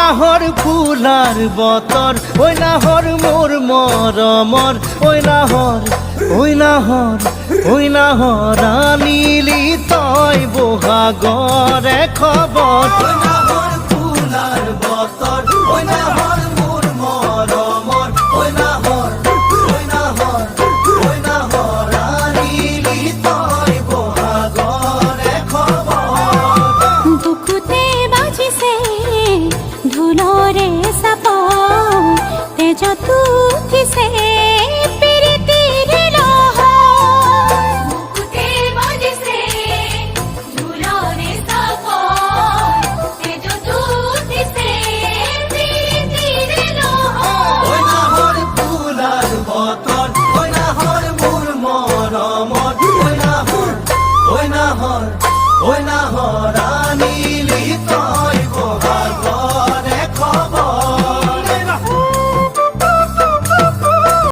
নাহর fuller বতর ওই নাহর মোর মরমর ওই নাহর ওই নাহর ওই নাহর আনিলি তই বহাগরে খবর